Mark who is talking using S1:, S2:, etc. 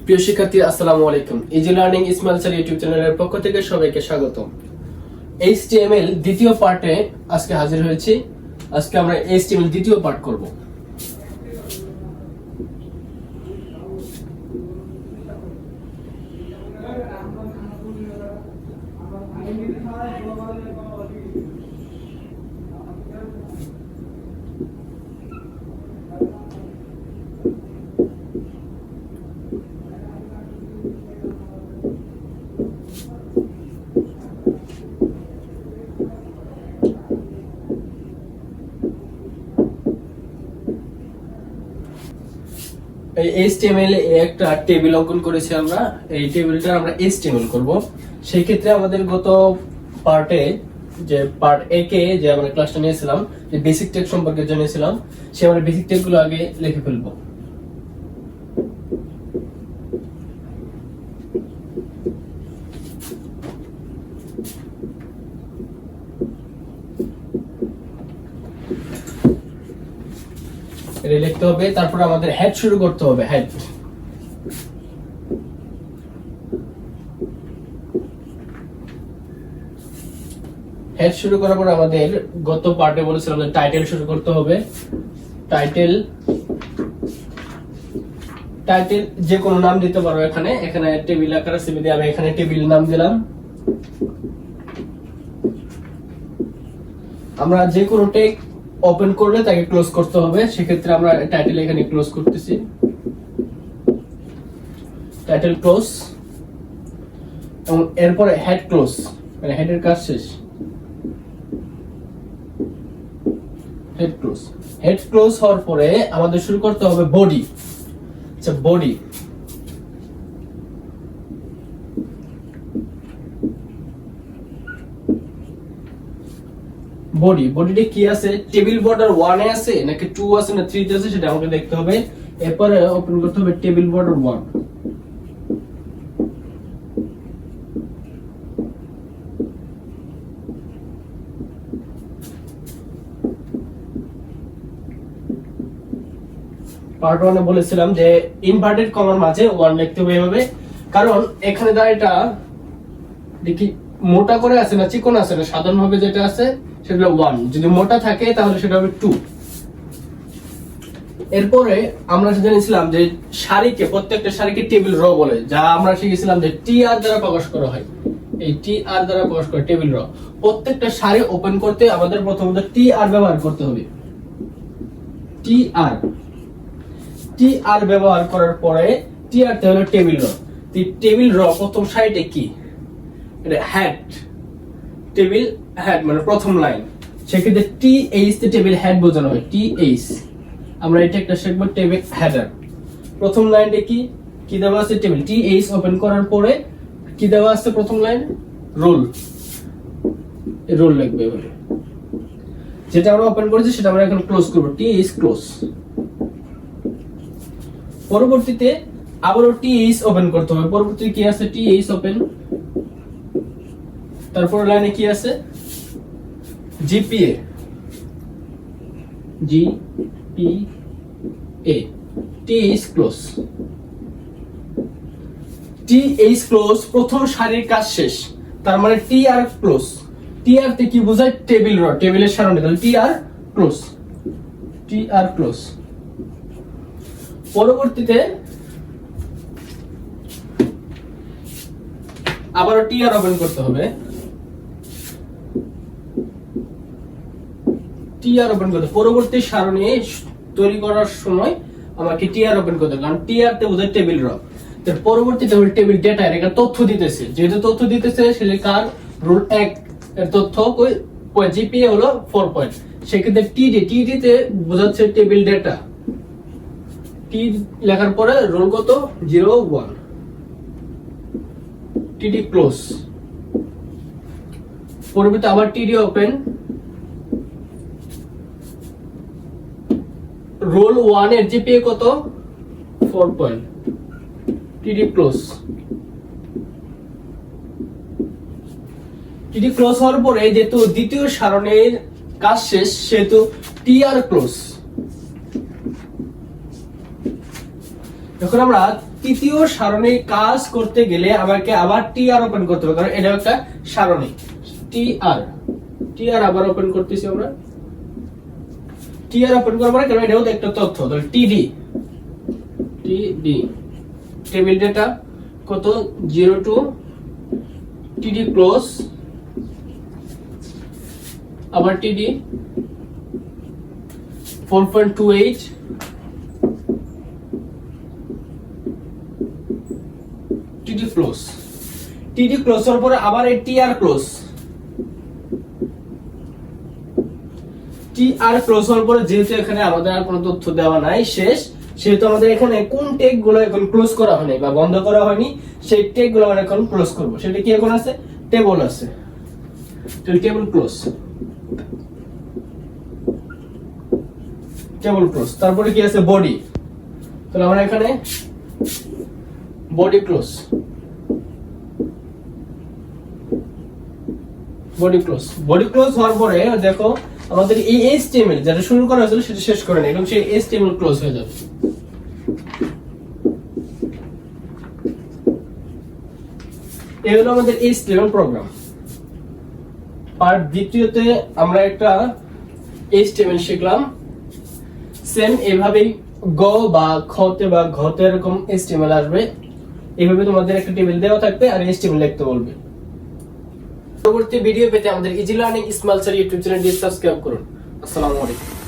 S1: প্রিয় শিক্ষার্থী, আসসালামু আলাইকুম। Easy learning Ismail sir YouTube চ্যানেলের পক্ষ থেকে সবাইকে স্বাগতম। HTML দ্বিতীয় পার্টে আজকে হাজির হয়েছি। আজকে আমরা HTML দ্বিতীয় পার্ট করব। এই HTML এ একটা টেবিল অঙ্কন করেছি আমরা। এই টেবিলটা আমরা HTML করব। সেই ক্ষেত্রে আমাদের গত পার্টে যে পার্ট এ কে যে আমরা ক্লাসটা নিয়েছিলাম, যে বেসিক টেক্সট সম্পর্কে জেনেছিলাম, সেই আমরা বেসিক টেক্সট গুলো আগে লিখে ফেলবো। এটা লিখতে হবে, তারপর আমাদের হেড শুরু করতে হবে। হেড শুরু করার পর আমাদের গত পার্টে বলেছিলাম যে টাইটেল শুরু করতে হবে। টাইটেল যে কোনো নাম দিতে পারো। এখানে টেবিল আকারে সিবি দিয়ে আমি এখানে টেবিল নাম দিলাম। আমরা যে কোনো টেক্সট ওপেন করলে তাকে ক্লোজ করতে হবে। সেক্ষেত্রে আমরা টাইটেল এখানে ক্লোজ করতেছি। টাইটেল ক্লোজ, এবং এরপরে হেড ক্লোজ, মানে হেডের কাজ শেষ। হেড ক্লোজ হওয়ার পরে আমাদের শুরু করতে হবে বডি। আচ্ছা, বডিটা কি আছে? টেবিল বর্ডার 1 এ আছে নাকি 2 আছে না 3 তে আছে, সেটা আমাকে দেখতে হবে। এরপরে ওপেন করতে হবে টেবিল বর্ডার 1। পার্ট 1 এ বলেছিলাম যে ইনভার্টেড কমার মাঝে 1 লিখতে হবে এভাবে, কারণ এখানে দাঁড়িয়েটা দেখি মোটা করে আছে না চিকন আছে না। সাধারণভাবে যেটা আছে সেটা 1, যদি মোটা থাকে তাহলে সেটা হবে 2। এরপরে আমরা জেনেছিলাম যে প্রত্যেকটা সারিকে টেবিল র বলে, যা আমরা শিখেছিলাম যে টিআর দ্বারা প্রকাশ করা হয়। এই টিআর দ্বারা প্রকাশ করে টেবিল র। প্রত্যেকটা সারি ওপেন করতে আমাদের প্রথমত টিআর ব্যবহার করতে হবে। টিআর ব্যবহার করার পরে টিআর তে হলো টেবিল র। টেবিল র প্রথম সারিতে কি? এটা হেড, টেবিল হেড মানে প্রথম লাইন। সেক্ষেত্রে টিএইচ তে টেবিল হেড বোঝানো হয়। টিএইচ আমরা এটা একটা শিখব, টেবিল হেডার। প্রথম লাইনটা কি দেওয়া আছে? টেবিল। টিএইচ ওপেন করার পরে কি দেওয়া আছে? প্রথম লাইন রোল লিখবে এবারে। যেটা আমরা ওপেন করেছি সেটা আমরা এখন ক্লোজ করব। TH close. পরবর্তীতে আবারও টিএইচ ওপেন করতে হবে। পরবর্তীতে কি আছে? TH open. তারপর লাইনে কি আছে? GPA. TH close. TH close প্রথম সারির কাজ শেষ। তার মানে টিআর ক্লোজ। টিআর তে কি বোঝায়? টেবিল র, টেবিলের সারণী। তাহলে টিআর ক্লোজ। পরবর্তীতে আবারও টিআর ওপেন করতে হবে। পরবর্তী সারণী তৈরি করার সময় আমাকে টিআর ওপেন করতে হবে, কারণ টিআর তে বোঝায় টেবিল র। তার পরবর্তীতে হলো টেবিল ডেটা। এটা তথ্য দিতেছে, যেহেতু তথ্য দিতেছে সেটা কার? রুল 1 এর তথ্য। জিপিএ হলো 4 পয়েন্ট। সেক্ষেত্রে টিডি তে বোঝাচ্ছে টেবিল ডেটা। টি লেখার পরে রোল কত? 0 1। টিডি ক্লোজ। পরবর্তীতে আবার টিডি ওপেন। রোল 1 এর জিপিএ কত? 4 পয়েন্ট। টিডি ক্লোজ। টিডি ক্লোজ হওয়ার পরে যেহেতু দ্বিতীয় সারণীর কাজ শেষ, সেহেতু টিআর ক্লোজ। এখন আমরা তৃতীয় সারণী কাজ করতে গেলে আমাকে আবার টিআর ওপেন করতে হবে, কারণ এটা একটা সারণী। টিআর আবার ওপেন করতেছি আমরা। টিআর ওপেন করার পরে কারণ এটাও তো একটা তথ্য, তাহলে টিডি টেবিল ডেটা কত 0 টু টিডি ক্লোজ, আবার টিডি 4.28 টিডি ক্লোজ। টিডি ক্লোজ হওয়ার পরে আবার এই টিআর ক্লোজ। টিআর ক্লোজ হওয়ার পরে যেহেতু এখানে আমাদের আর কোনো তথ্য দেওয়া নাই, শেষ, সেহেতু আমাদের এখানে কোন টেগ গুলো এখন ক্লোজ করা হয়নি বা বন্ধ করা হয়নি, সেই টেগ গুলো আমরা এখন ক্লোজ করব। সেটা কি এখন আছে? টেবল আছে, টেবল ক্লোজ, টেবল ক্লোজ। তারপরে কি আছে? বডি। তাহলে আমরা এখানে body close, body close. Body close হওয়ার পরে দেখো আমাদের এই HTML যেটা শুরু করা হয়েছিল সেটা শেষ করে নেই, এবং সেই HTML ক্লোজ হয়ে যাবে। এই হলো আমাদের HTML প্রোগ্রাম। পার্ট দ্বিতীয়তে আমরা একটা HTML শিখলাম। সেম এভাবেই গ বা খতে বা ঘতে এরকম HTML আসবে। এইভাবে তোমাদের একটা টেবিল দেওয়া থাকবে আর HTML লিখতে বলবে। পরবর্তী ভিডিও পেতে আমাদের easy learning small sir YouTube চ্যানেলটি সাবস্ক্রাইব করুন। আসসালামু আলাইকুম।